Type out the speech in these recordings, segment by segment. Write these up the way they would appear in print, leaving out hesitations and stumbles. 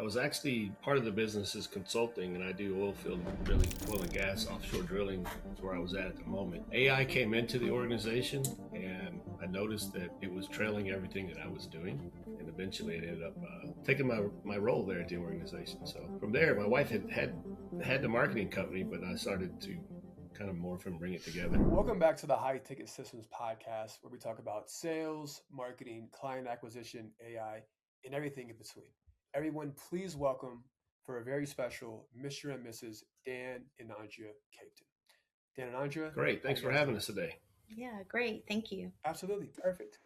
I was actually part of the business is consulting, and I do oil field, really oil and gas, offshore drilling is where I was at the moment. AI came into the organization, and I noticed that it was trailing everything that I was doing, and eventually it ended up taking my role there at the organization. So from there, my wife had the marketing company, but I started to kind of morph and bring it together. Welcome back to the High Ticket Systems podcast, where we talk about sales, marketing, client acquisition, AI, and everything in between. Everyone, please welcome for a very special Mr. and Mrs. Dan and Andrea Katen. Dan and Andrea, Great, how thanks you for guys having doing? us today. Yeah, great. Thank you. Absolutely perfect.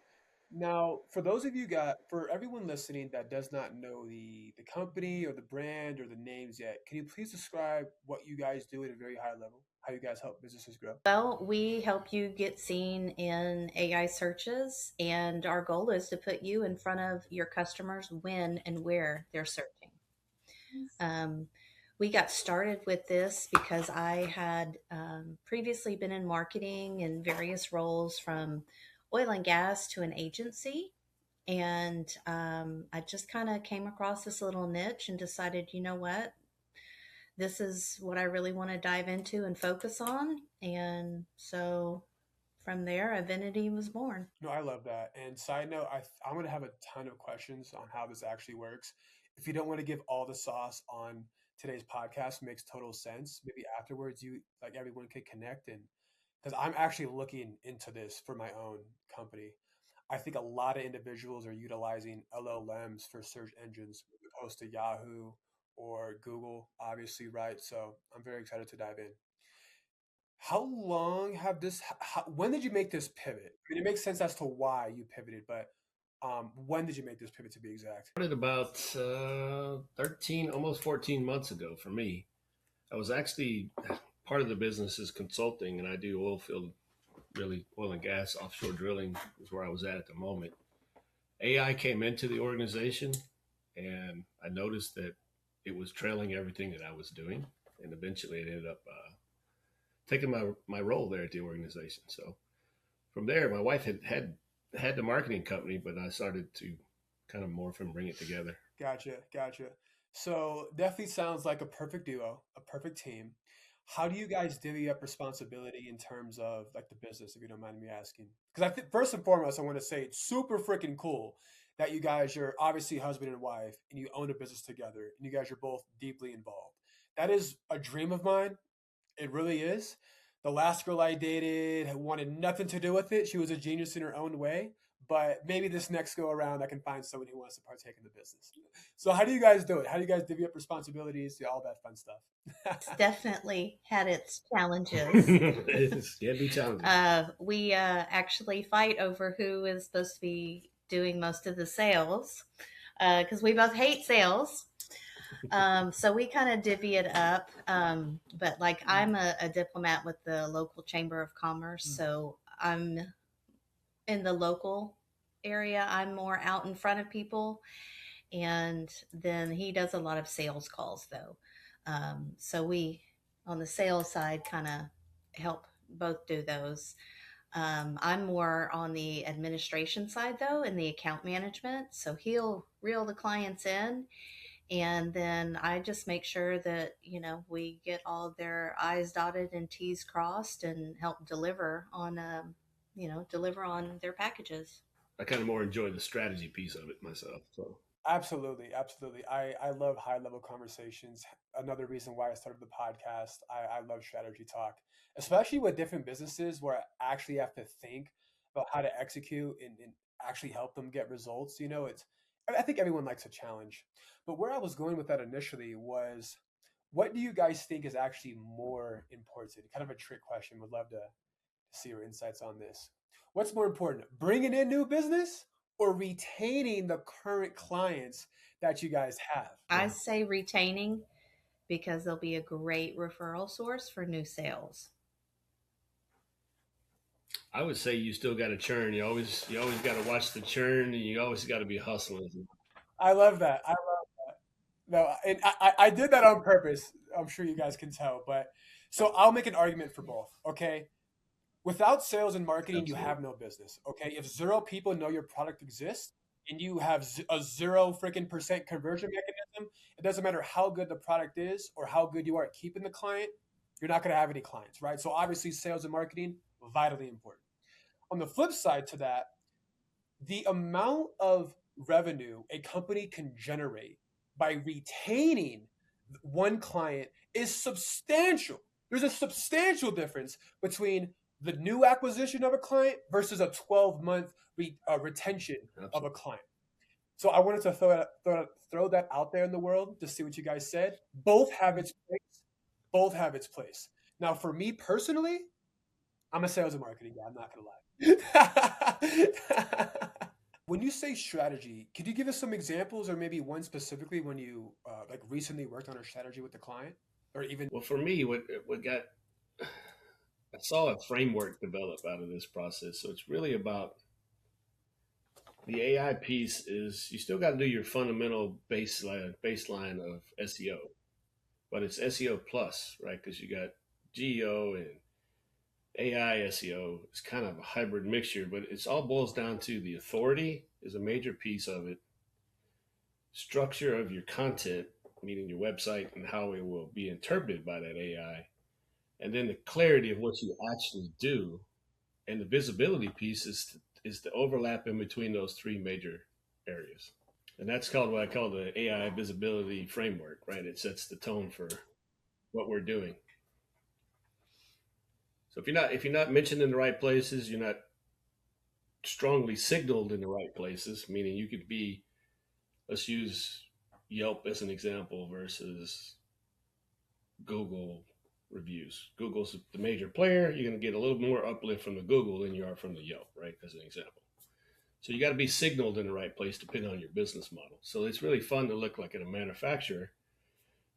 Now, for everyone listening that does not know the company or the brand or the names yet, can you please describe what you guys do at a very high level? How you guys help businesses grow? Well, we help you get seen in AI searches, and our goal is to put you in front of your customers when and where they're searching. Um, we got started with this because I had previously been in marketing in various roles from oil and gas to an agency. And I just kind of came across this little niche and decided, you know what? This is what I really want to dive into and focus on. And so from there, Avenity was born. No, I love that. And side note, I'm going to have a ton of questions on how this actually works. If you don't want to give all the sauce on today's podcast, makes total sense. Maybe afterwards, you like everyone could connect, and because I'm actually looking into this for my own company. I think a lot of individuals are utilizing LLMs for search engines as opposed to Yahoo or Google, obviously, right? So I'm very excited to dive in. How long have this? When did you make this pivot? I mean, it makes sense as to why you pivoted, but when did you make this pivot to be exact? Started about 13, almost 14 months ago for me. I was actually part of the business is consulting, and I do oil field, really oil and gas, offshore drilling is where I was at the moment. AI came into the organization, and I noticed that it was trailing everything that I was doing, and eventually it ended up taking my role there at the organization. So from there, my wife had the marketing company, but I started to kind of morph and bring it together. Gotcha, gotcha. So definitely sounds like a perfect duo, a perfect team. How do you guys divvy up responsibility in terms of like the business, if you don't mind me asking? Because I think first and foremost, I want to say it's super freaking cool that you guys are obviously husband and wife and you own a business together and you guys are both deeply involved. That is a dream of mine. It really is. The last girl I dated wanted nothing to do with it. She was a genius in her own way. But maybe this next go around, I can find someone who wants to partake in the business. So, how do you guys do it? How do you guys divvy up responsibilities? All that fun stuff. It's definitely had its challenges. It's yeah, be challenging. We actually fight over who is supposed to be doing most of the sales because we both hate sales. So we kind of divvy it up. But like I'm a diplomat with the local chamber of commerce, so I'm in the local area. I'm more out in front of people, and then he does a lot of sales calls though. So we on the sales side kind of help both do those. I'm more on the administration side though, and the account management. So he'll reel the clients in, and then I just make sure that we get all their I's dotted and T's crossed, and help deliver on their packages. I kind of more enjoy the strategy piece of it myself. So Absolutely, absolutely. I love high level conversations. Another reason why I started the podcast. I love strategy talk, especially with different businesses where I actually have to think about how to execute and actually help them get results. I think everyone likes a challenge. But where I was going with that initially was what do you guys think is actually more important? Kind of a trick question. Would love to see your insights on this. What's more important, bringing in new business or retaining the current clients that you guys have? I say retaining because they'll be a great referral source for new sales. I would say you still got to churn. You always got to watch the churn, and you always got to be hustling. I love that. No, and I did that on purpose. I'm sure you guys can tell, but so I'll make an argument for both. Okay, without sales and marketing, you Absolutely. have no business. Okay, if zero people know your product exists, and you have a 0% conversion mechanism, it doesn't matter how good the product is or how good you are at keeping the client, you're not going to have any clients, right? So obviously, sales and marketing vitally important. On the flip side to that, the amount of revenue a company can generate by retaining one client is substantial. There's a substantial difference between the new acquisition of a client versus a 12-month retention of a client. So I wanted to throw that out there in the world to see what you guys said. Both have its place. Both have its place. Now, for me personally, I'm a sales and marketing guy. I'm not gonna lie. When you say strategy, could you give us some examples, or maybe one specifically when you like recently worked on a strategy with the client, or even? Well, for me, what got I saw a framework develop out of this process. So it's really about the AI piece. Is you still got to do your fundamental baseline of SEO, but it's SEO plus, right? Because you got GEO and AI SEO. It's kind of a hybrid mixture, but it's all boils down to the authority is a major piece of it. Structure of your content, meaning your website and how it will be interpreted by that AI, and then the clarity of what you actually do, and the visibility piece is the overlap in between those three major areas, and that's called what I call the AI visibility framework. Right, it sets the tone for what we're doing. So if you're not mentioned in the right places, you're not strongly signaled in the right places. Meaning you could be, let's use Yelp as an example versus Google reviews. Google's the major player. You're going to get a little more uplift from the Google than you are from the Yelp, right? As an example. So you got to be signaled in the right place depending on your business model. So it's really fun to look like at a manufacturer.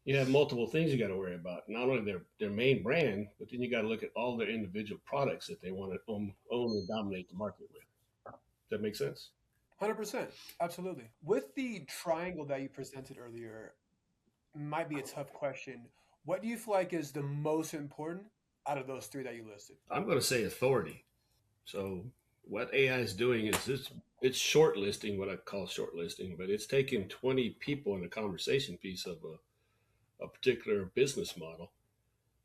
You have multiple things you got to worry about. Not only their main brand, but then you got to look at all their individual products that they want to own and dominate the market with. Does that make sense? 100%, absolutely. With the triangle that you presented earlier, might be a tough question. What do you feel like is the most important out of those three that you listed? I'm going to say authority. So what AI is doing is it's shortlisting, what I call shortlisting, but it's taking 20 people in the conversation piece of a particular business model.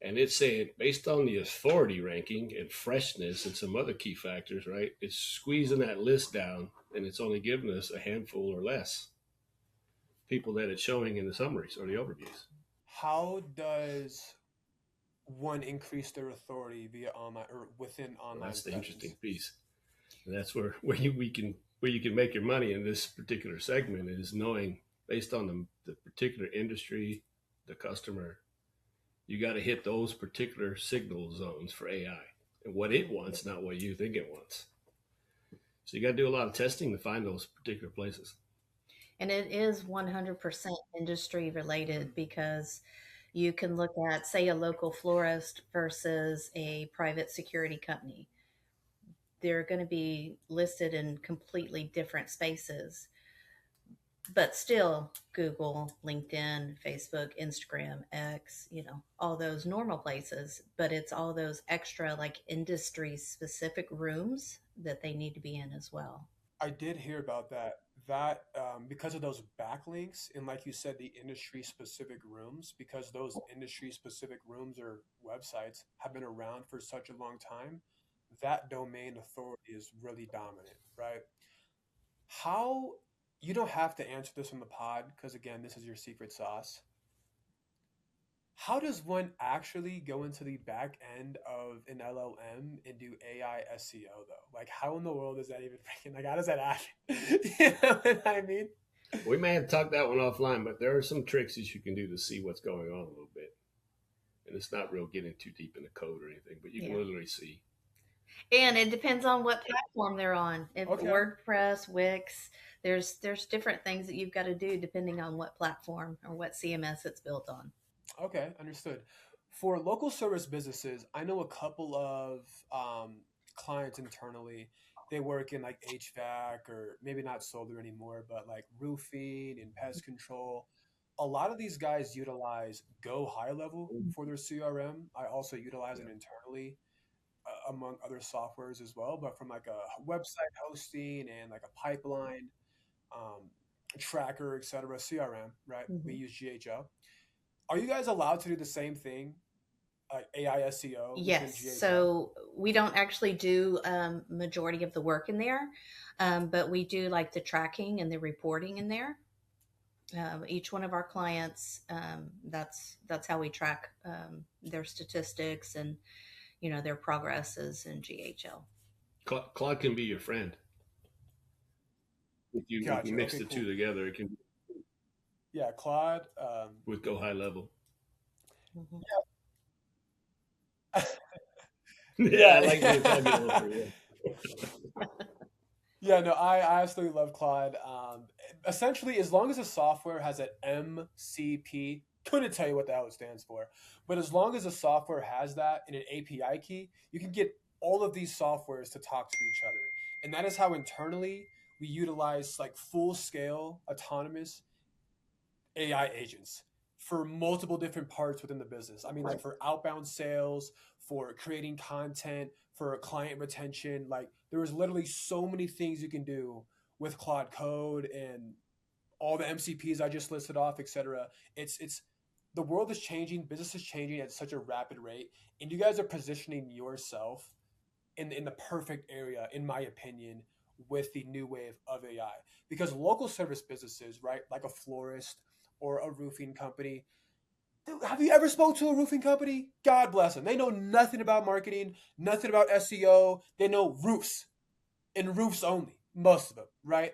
And it's saying, based on the authority ranking and freshness and some other key factors, right? It's squeezing that list down and it's only giving us a handful or less people that it's showing in the summaries or the overviews. How does one increase their authority via online or within Well, online that's the presence? interesting piece. And that's where you can make your money in this particular segment is knowing based on the particular industry, the customer, you got to hit those particular signal zones for AI and what it wants, not what you think it wants. So you got to do a lot of testing to find those particular places. And it is 100% industry related because you can look at, say, a local florist versus a private security company. They're going to be listed in completely different spaces, but still Google, LinkedIn, Facebook, Instagram, X, all those normal places. But it's all those extra, like industry specific rooms that they need to be in as well. I did hear about that. That because of those backlinks and, like you said, the industry specific rooms, because those industry specific rooms or websites have been around for such a long time, that domain authority is really dominant, right? How, you don't have to answer this on the pod because, again, this is your secret sauce. How does one actually go into the back end of an LLM and do AI SEO though? Like, how in the world is that even freaking, like, how does that happen? You know what I mean? We may have talked that one offline, but there are some tricks that you can do to see what's going on a little bit. And it's not real getting too deep in the code or anything, but you can Yeah. literally see. And it depends on what platform they're on. If Okay. WordPress, Wix, there's different things that you've got to do depending on what platform or what CMS it's built on. Okay, understood. For local service businesses, I know a couple of clients internally. They work in like HVAC or maybe not solar anymore, but like roofing and pest control. A lot of these guys utilize Go High Level for their CRM. I also utilize it Yeah. internally among other softwares as well, but from like a website hosting and like a pipeline. tracker, etc., CRM, right? We Mhm. use GHL. Are you guys allowed to do the same thing, AI SEO within Yes. GHL? So we don't actually do majority of the work in there, but we do like the tracking and the reporting in there. Each one of our clients, that's how we track their statistics and their progresses in GHL. Claude can be your friend if you Gotcha. mix Okay, the two cool. together. It can Yeah, Claude. with Go High Level. Mhm. Yeah, I like when you call me over. Yeah. Yeah. Yeah, no, I absolutely love Claude. Essentially, as long as the software has an MCP, couldn't tell you what the hell it stands for, but as long as the software has that in an API key, you can get all of these softwares to talk to each other. And that is how internally we utilize like full scale autonomous AI agents for multiple different parts within the business. I mean, like for outbound sales, for creating content, for client retention. Like there was literally so many things you can do with Claude Code and all the MCPs I just listed off, etc. It's the world is changing, business is changing at such a rapid rate, and you guys are positioning yourself in the perfect area, in my opinion, with the new wave of AI. Because local service businesses, right, like a florist or a roofing company, dude, have you ever spoke to a roofing company? God bless them. They know nothing about marketing, nothing about SEO. They know roofs and roofs only, most of them, right?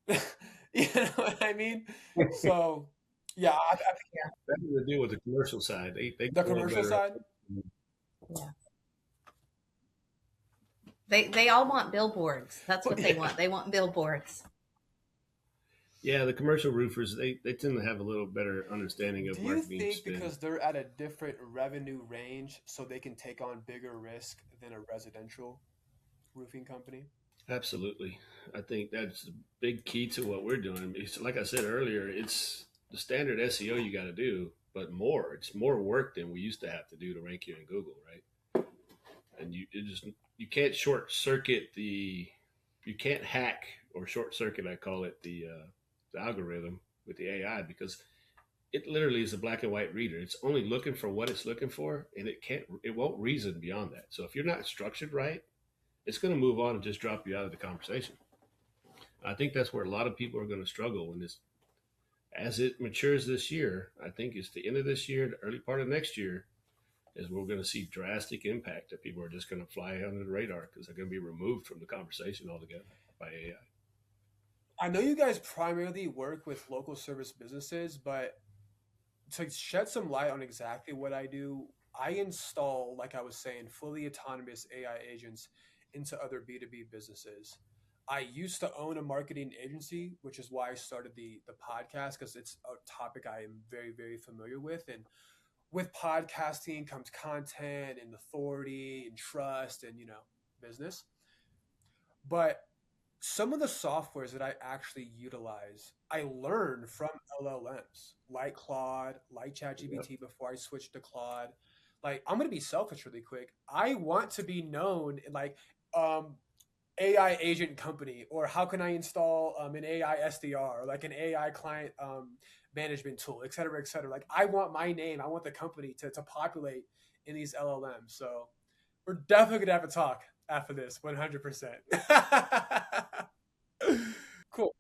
You know what I mean? So, yeah, That has to do with the commercial side. They the get a little commercial better. side. Yeah. They all want billboards. That's But what they yeah, want. They want billboards. Yeah, the commercial roofers they tend to have a little better understanding do of you marketing think spin. because they're at a different revenue range, so they can take on bigger risk than a residential roofing company? Absolutely, I think that's a big key to what we're doing. It's, like I said earlier, it's the standard SEO you got to do, but more. It's more work than we used to have to do to rank you in Google, right? And you can't short circuit you can't hack or short circuit, I call it, the algorithm with the AI, because it literally is a black and white reader. It's only looking for what it's looking for, and it won't reason beyond that. So if you're not structured right, it's going to move on and just drop you out of the conversation. I think that's where a lot of people are going to struggle when this, as it matures this year. I think it's the end of this year, the early part of next year, is we're going to see drastic impact that people are just going to fly under the radar because they're going to be removed from the conversation altogether by AI. I know you guys primarily work with local service businesses, but to shed some light on exactly what I do, I install, like I was saying, fully autonomous AI agents into other B2B businesses. I used to own a marketing agency, which is why I started the podcast, because it's a topic I am very, very familiar with. And with podcasting comes content and authority and trust and, business. But some of the softwares that I actually utilize, I learned from LLMs like Claude, like Yep. ChatGPT before I switched to Claude. Like, I'm going to be selfish really quick. I want to be known in like um, AI agent company, or how can I install an AI SDR, or like an AI client management tool, et cetera, et cetera. Like, I want my name, I want the company to populate in these LLMs. So we're definitely going to have a talk after this, 100%. Cool.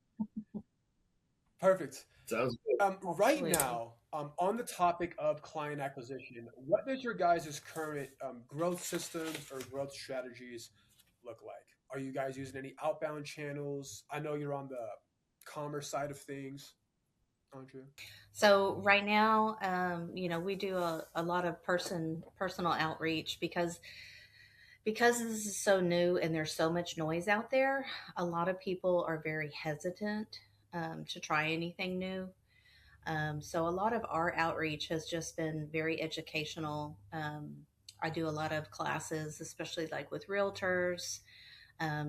Perfect. Sounds good. Right Absolutely. now, on the topic of client acquisition, what does your guys' current growth systems or growth strategies look like? Are you guys using any outbound channels? I know you're on the commerce side of things, aren't you? So right now, we do a lot of personal outreach because this is so new and there's so much noise out there. A lot of people are very hesitant to try anything new. So a lot of our outreach has just been very educational. I do a lot of classes, especially like with realtors,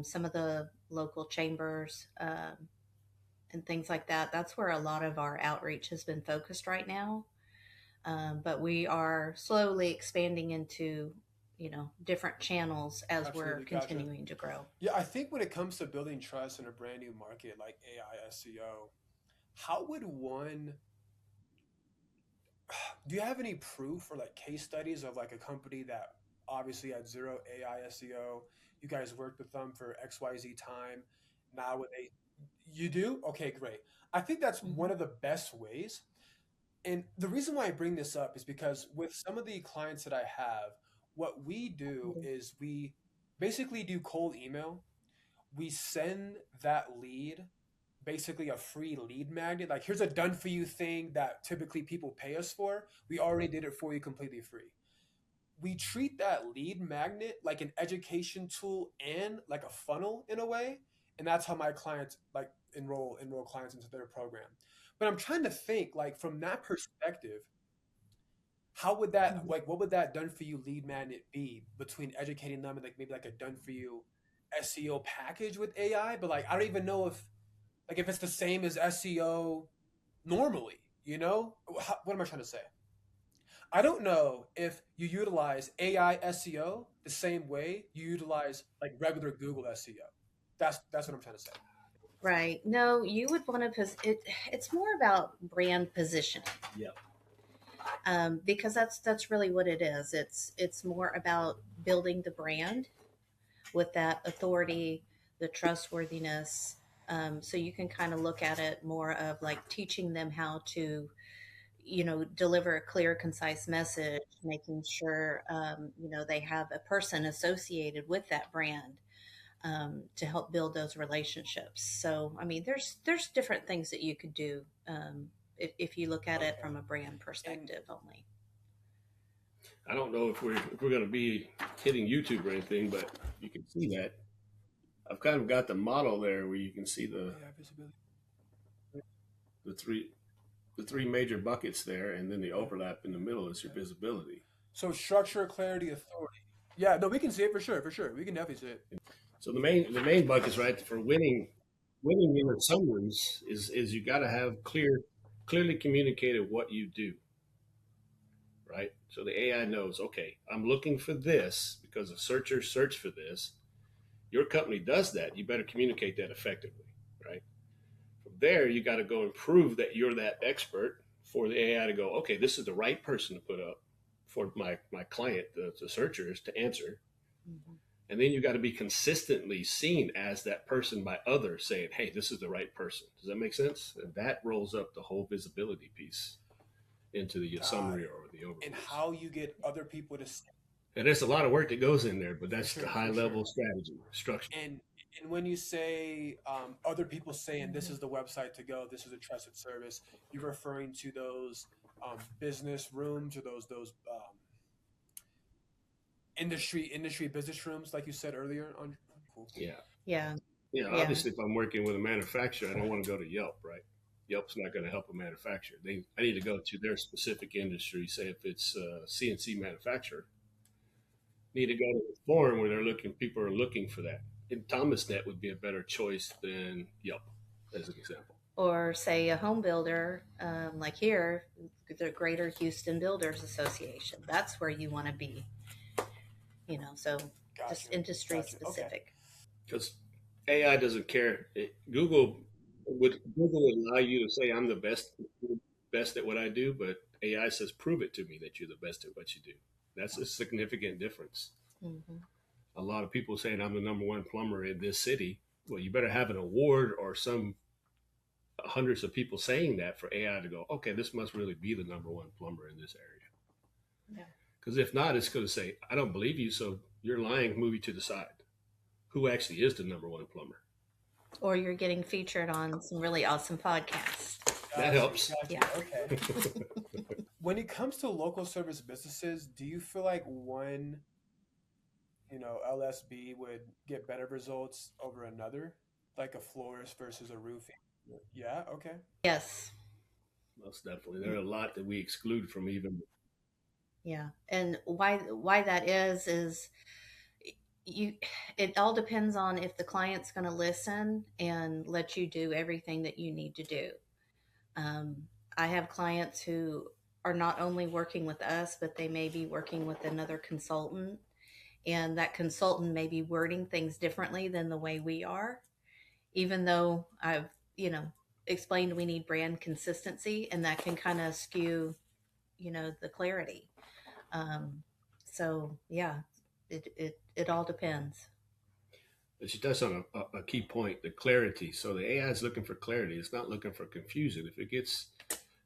some of the local chambers, and things like that. That's where a lot of our outreach has been focused right now. But we are slowly expanding into different channels as we're Absolutely, gotcha. continuing to grow. Yeah, I think when it comes to building trust in a brand new market like AI SEO, how would one do you have any proof or like case studies of like a company that obviously had zero AI SEO? You guys worked with them for XYZ time. Now when they you do? Okay, great. I think that's one Mhm. of the best ways. And the reason why I bring this up is because with some of the clients that I have, what we do is we basically do cold email. We send that lead basically a free lead magnet. Like, here's a done for you thing that typically people pay us for. We already did it for you completely free. We treat that lead magnet like an education tool and like a funnel in a way. And that's how my clients like enroll clients into their program. But I'm trying to think like from that perspective, how would that Mhm. like what would that done for you lead magnet be between educating them and like maybe like a done for you SEO package with AI? But like I don't even know if it's the same as SEO normally, you know? What am I trying to say? I don't know if you utilize AI SEO the same way you utilize like regular Google SEO. That's what I'm trying to say. Right. No, you would want to it's more about brand positioning. Yep. Because that's really what it is. It's more about building the brand with that authority, the trustworthiness. So you can kind of look at it more of like teaching them how to, deliver a clear, concise message, making sure, they have a person associated with that brand to help build those relationships. So, I mean, there's different things that you could do if you look at it Okay. from a brand And perspective only. I don't know if we're going to be hitting YouTube or anything, but you can see that I've kind of got the model there where you can see AI visibility. the three the three major buckets there, and then the Yeah. overlap in the middle is your Okay. visibility. So structure, clarity, authority. Yeah, no, we can see it for sure, for sure. We can definitely see it. So the main buckets, right, for winning in the summaries is you got to have clearly communicated what you do, right? So the AI knows, okay, I'm looking for this because the searchers search for this. Your company does that. You better communicate that effectively, right? From there, you got to go and prove that you're that expert for the AI to go, okay, this is the right person to put up for my client, the searchers, to answer. Mhm. And then you got to be consistently seen as that person by others saying, hey, this is the right person. Does that make sense? And that rolls up the whole visibility piece into the Got summary it. or the And overviews. how you get other people to say, And there's a lot of work that goes in there, but for that's the sure, high for sure. level strategy structure. And and when you say other people saying this Mhm. is the website to go, this is a trusted service, you're referring to those business rooms or those industry business rooms, like you said earlier. On cool, cool. Yeah. Yeah, yeah. Obviously, if I'm working with a manufacturer, I don't want to go to Yelp, right? Yelp's not going to help a manufacturer. I need to go to their specific industry. Say if it's a CNC manufacturer, need to go to the forum where people are looking for that. And ThomasNet would be a better choice than Yelp, as an example. Or say a home builder, like here, the Greater Houston Builders Association. That's where you want to be, so Gotcha, just industry gotcha. Okay. specific. Because AI doesn't care. Google would allow you to say I'm the best at what I do, but AI says prove it to me that you're the best at what you do. That's a significant difference. Hmm. A lot of people saying I'm the number one plumber in this city. Well, you better have an award or some hundreds of people saying that for AI to go, okay, this must really be the number one plumber in this area. Yeah. Because if not, it's going to say, I don't believe you, so you're lying, move you to the side. Who actually is the number one plumber? Or you're getting featured on some really awesome podcasts. That Got you, helps. got you. Yeah. Okay. When it comes to local service businesses, do you feel like one, LSB would get better results over another, like a florist versus a roofing? Yeah. Okay. Yes. Most definitely. There are a lot that we exclude from even. Yeah. And why that is you it all depends on if the client's going to listen and let you do everything that you need to do. Um, I have clients who are not only working with us, but they may be working with another consultant. and that consultant may be wording things differently than the way we are, even though I've, explained we need brand consistency, and that can kind of skew, the clarity. Um, so yeah, it all depends. But she touched on a key point, the clarity. So the AI is looking for clarity. It's not looking for confusion. If it gets,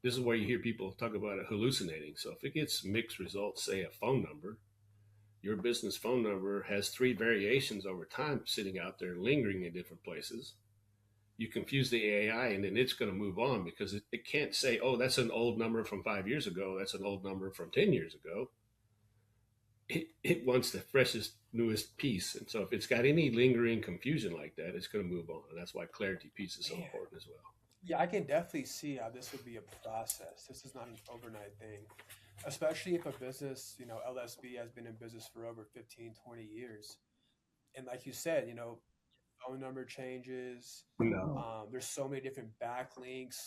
this is where you hear people talk about it hallucinating. So if it gets mixed results, say a phone number, your business phone number has three variations over time sitting out there lingering in different places. You confuse the AI and then it's going to move on because it can't say, oh, that's an old number from 5 years ago. That's an old number from 10 years ago. It wants the freshest, newest piece. And so if it's got any lingering confusion like that, it's going to move on. And that's why clarity piece is so Man. important as well. Yeah, I can definitely see how this would be a process. This is not an overnight thing, especially if a business, LSB has been in business for over 15, 20 years. And like you said, phone number changes. No. There's so many different backlinks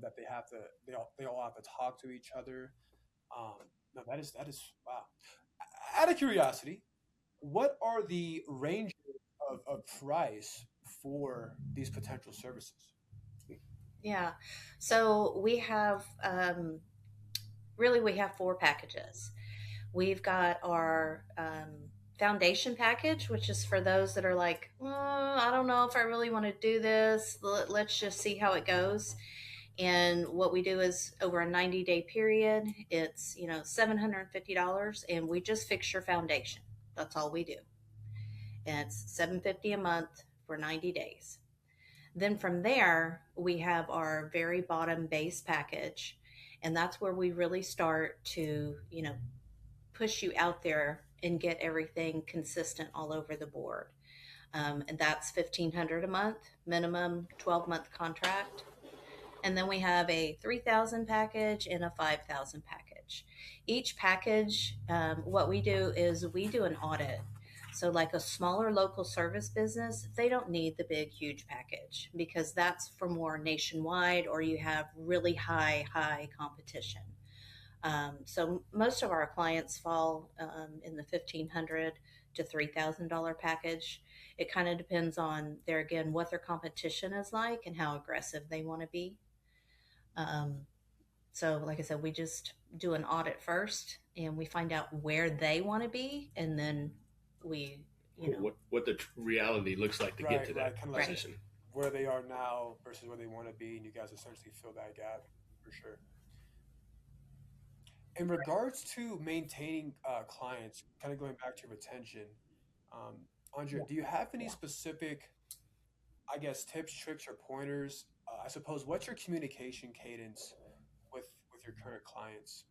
that they all have to talk to each other. No, that is wow. Out of curiosity, what are the ranges of price for these potential services? Yeah. So we have, really, we have four packages. We've got our foundation package, which is for those that are like, I don't know if I really want to do this. Let's just see how it goes. And what we do is over a 90-day period, it's, $750, and we just fix your foundation. That's all we do. And it's $750 a month for 90 days. Then from there, we have our very bottom base package, and that's where we really start to, push you out there and get everything consistent all over the board. And that's 1,500 a month, minimum 12-month contract. And then we have a 3,000 package and a 5,000 package. Each package, what we do is we do an audit. So, like a smaller local service business, they don't need the big, huge package because that's for more nationwide or you have really high competition. So, most of our clients fall in the $1,500 to $3,000 package. It kind of depends on again, what their competition is like and how aggressive they want to be. Um, so, like I said, we just do an audit first, and we find out where they want to be, and then we, what the reality looks like to get to that kind of like position. where they are now versus where they want to be, and you guys essentially fill that gap for sure. In regards to maintaining clients, kind of going back to retention, um, Andrea, do you have any specific, I guess, tips, tricks, or pointers? I suppose, what's your communication cadence with your current clients?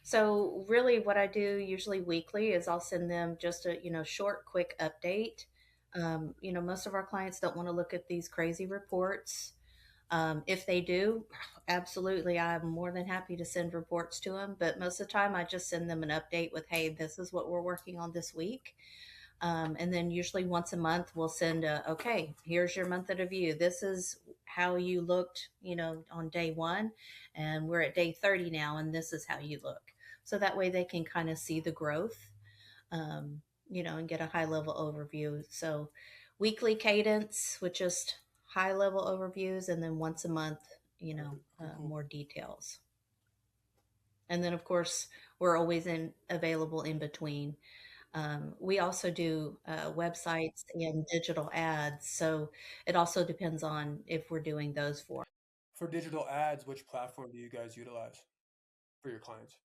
So, really, what I do usually weekly is I'll send them just a short, quick update. Most of our clients don't want to look at these crazy reports. If they do, absolutely, I'm more than happy to send reports to them. But most of the time, I just send them an update with, "Hey, this is what we're working on this week." And then usually once a month, we'll send okay, here's your month of review. This is how you looked, on day one, and we're at day 30 now, and this is how you look. So that way they can kind of see the growth, and get a high level overview. So weekly cadence with just high level overviews, and then once a month, Cool. more details. And then, of course, we're always available in between. We also do websites and digital ads. So it also depends on if we're doing those for. For digital ads, which platform do you guys utilize for your clients?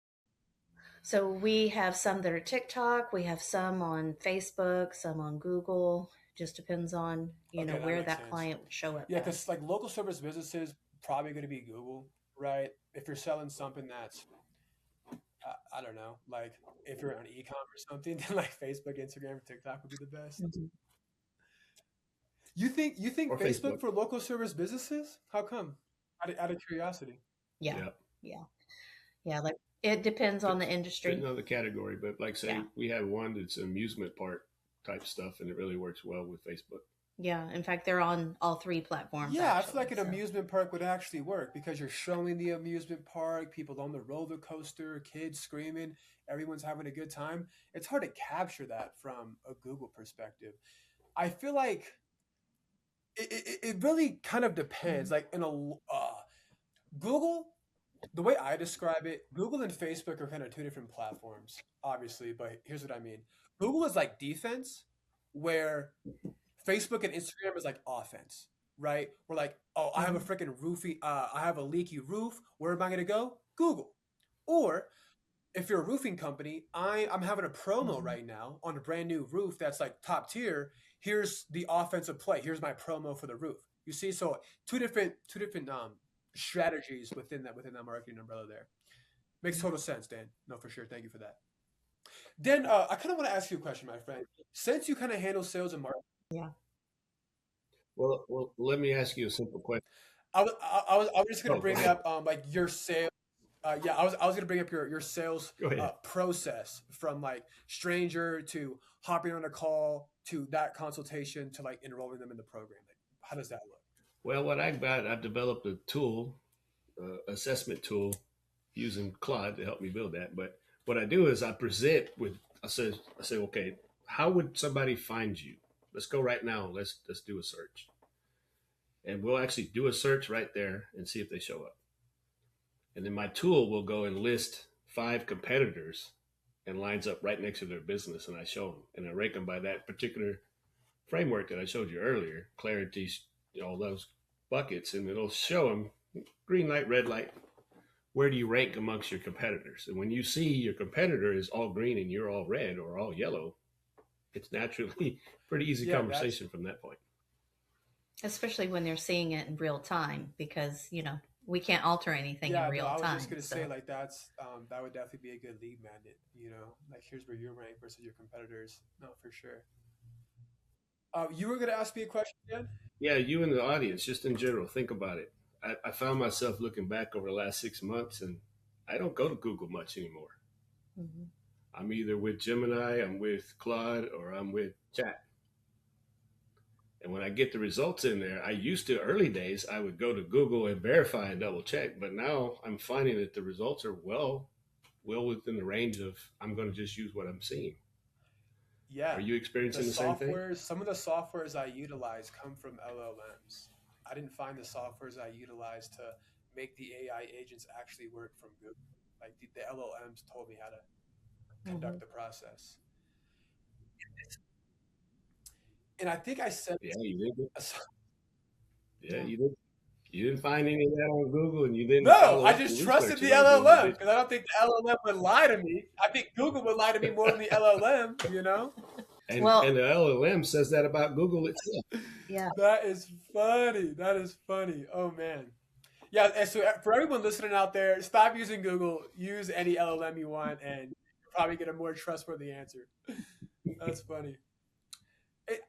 So we have some that are TikTok. We have some on Facebook, some on Google. Just depends on, Okay, that where makes that sense. client would show up Yeah, at. because like local service businesses, probably going to be Google, right? If you're selling something that's, I don't know, like if you're on e-com or something, then like Facebook, Instagram, or TikTok would be the best. Mhm. You think Or Facebook Facebook. for local service businesses? How come? Out of curiosity. Yeah. Yeah. Yeah. Yeah. Like it depends on the Depending industry. on the category, but like Yeah. say we have one that's amusement park type stuff, and it really works well with Facebook. Yeah. In fact, they're on all three platforms Yeah, I feel actually. like an So amusement park would actually work because you're showing the amusement park, people on the roller coaster, kids screaming, everyone's having a good time. It's hard to capture that from a Google perspective. I feel like it really kind of depends. Mhm. Like in a Google, the way I describe it, Google and Facebook are kind of two different platforms, obviously. But here's what I mean: Google is like defense, where Facebook and Instagram is like offense, right? We're like, oh, I have a Mhm. freaking I have a leaky roof. Where am I gonna go? Google. Or if you're a roofing company, I'm having a promo Mhm. right now on a brand new roof that's like top tier. Here's the offensive play. Here's my promo for the roof. You see, so two different strategies within that marketing umbrella there. Makes Mhm. total sense, Dan. No, for sure. Thank you for that. Dan, I kind of want to ask you a question, my friend. Since you kind of handle sales and marketing, Yeah. Well, let me ask you a simple question. I was just gonna Oh, go bring ahead. up like your sales. Yeah, I was gonna bring up your sales Go ahead. process from like stranger to hopping on a call to that consultation to like enrolling them in the program. Like, how does that look? Well, what I've got, I've developed a tool, assessment tool, using Claude to help me build that. But what I do is I present with, I say, okay, how would somebody find you? Let's go right now. Let's do a search, and we'll actually do a search right there and see if they show up. And then my tool will go and list 5 competitors and lines up right next to their business, and I show them and I rank them by that particular framework that I showed you earlier, clarity, all those buckets, and it'll show them green light, red light. Where do you rank amongst your competitors? And when you see your competitor is all green and you're all red or all yellow, it's naturally pretty easy Yeah, that's conversation from that point. Especially when they're seeing it in real time, because we can't alter anything in yeah. No, real I was just time. gonna say So like that would definitely be a good lead magnet. Like here's where you're ranked versus your competitors. No, for sure. You were gonna ask me a question again? Yeah, you and the audience, just in general, think about it. I found myself looking back over the last 6 months, and I don't go to Google much anymore. mhm. I'm either with Gemini, I'm with Claude, or I'm with Chat. And when I get the results in there, I used to early days, I would go to Google and verify and double check. But now I'm finding that the results are well within the range of I'm going to just use what I'm seeing. Yeah, Are you the experiencing the same thing? softwares, some of the softwares I utilize come from LLMs. I didn't find the softwares I utilize to make the AI agents actually work from Google. Like the LLMs told me how to conduct Mhm. the process. And I think I said Yeah, you did. this. Yeah, Yeah. you did. You didn't find any of that on Google, and you didn't No, follow I up and just trusted research the it on Google, LLM did because I don't think the LLM would lie to me. I think Google would lie to me more than the LLM, you know? you? And Well, the LLM says that about Google itself. yeah. That is funny. That is funny. Oh, man. Yeah, and so for everyone listening out there, stop using Google. Use any LLM you want, and you'll probably get a more trustworthy answer. That's funny.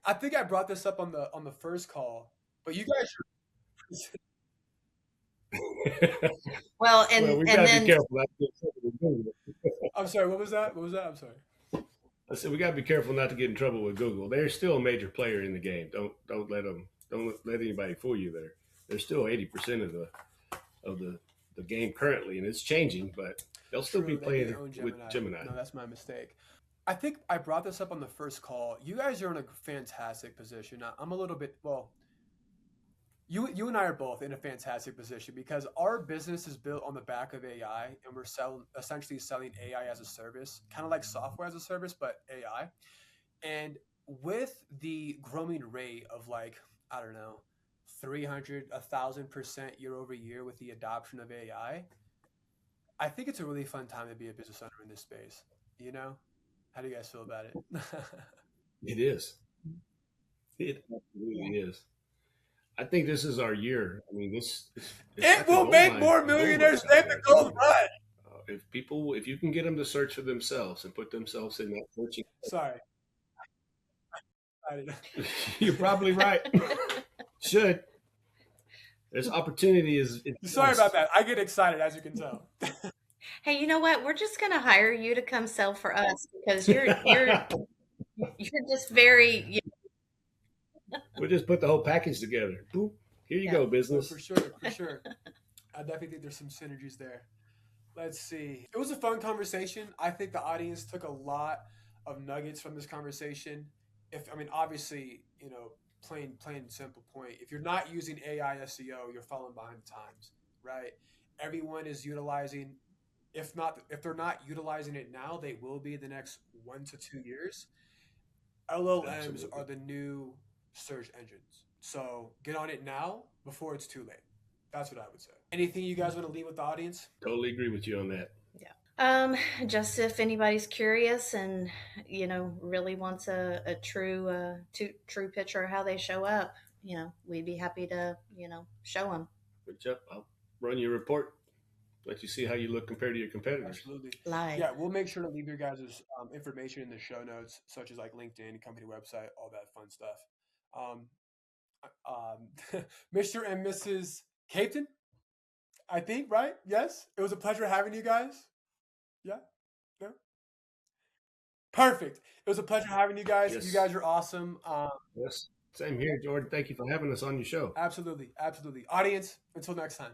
I think I brought this up on the first call, but you guys are. Well, Well, and we got and to be then careful not to get in trouble with Google. I'm sorry. What was that? What was that? I'm sorry. I said we got to be careful not to get in trouble with Google. They're still a major player in the game. Don't let them. Don't let anybody fool you there. They're still 80% of the game currently, and it's changing, but they'll still be True. They playing own with Gemini. Gemini. No, that's my mistake. I think I brought this up on the first call. You guys are in a fantastic position. I'm a little bit well. You and I are both in a fantastic position because our business is built on the back of AI, and we're essentially selling AI as a service, kind of like software as a service, but AI. And with the growing rate of like I don't know, 300, 1,000% year over year with the adoption of I think it's a really fun time to be a business owner in this space. You know, how do you guys feel about it? It is. It absolutely Yeah. is. I think this is our year. I mean, this it's It like a will gold make mine, more a gold millionaires rush out than the there. I tell gold you. rush. If you can get them to search for themselves and put themselves in that searching, Sorry, I didn't. you're probably right. Should there's opportunity is Sorry about lost. that. I get excited, as you can tell. Hey, you know what? We're just gonna hire you to come sell for us because you're just very. We'll just put the whole package together. Boop. Here you Yeah. go, No, business. for sure, for sure. I definitely think there's some synergies there. Let's see. It was a fun conversation. I think the audience took a lot of nuggets from this conversation. If I mean, obviously, plain and simple point. If you're not using AI SEO, you're falling behind the times, right? Everyone is utilizing. If they're not utilizing it now, they will be the next 1 to 2 years. LLMs Absolutely. are the new search engines. So get on it now before it's too late. That's what I would say. Anything you guys want to leave with the audience? Totally agree with you on that. Just if anybody's curious and really wants a true picture of how they show up, we'd be happy to show them. Good job. I'll run your report. Let you see how you look compared to your competitors. Absolutely. Live. Yeah, we'll make sure to leave your guys' information in the show notes, such as like LinkedIn, company website, all that fun stuff. Um, Mr. and Mrs. Katen, I think, right? Yes. It was a pleasure having you guys. Yeah. No? Perfect. It was a pleasure having you guys. Yes. You guys are awesome. Yes. Same here, Jordan. Thank you for having us on your show. Absolutely. Absolutely. Audience, until next time.